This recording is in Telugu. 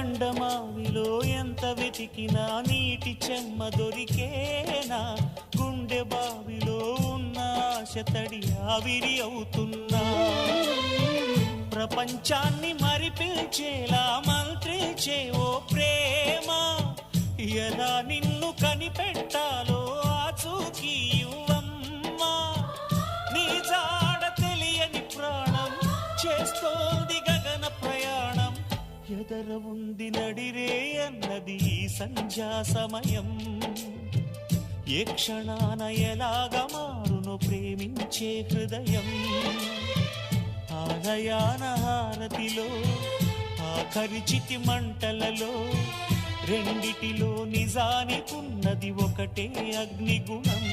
ఎండమావిలో ఎంత వెతికినా నీటి చెమ్మ దొరికేనా, గుండె బావిలో ఉన్న ఆశ తడి ఆవిరి అవుతున్నా, ప్రపంచాన్ని మరిపించేలా మంత్రించే ఓ ప్రేమ, ఎలా నిన్ను కనిపెట్టాలో ఆచూకీ ఇవ్వమ్మా, నీ జాడ తెలియని ప్రాణం చేస్తోంది గగన ప్రయాణం, ఎదర ఉంది నడిరే అన్నది ఈ సంధ్యా సమయం, ఏ క్షణాన ఎలాగ మారును ప్రేమించే హృదయం, ఆలయాన హారతిలో ఆఖరి చితి మంటలలో రెండిటిలో నిజానికున్నది ఒకటే అగ్నిగుణం.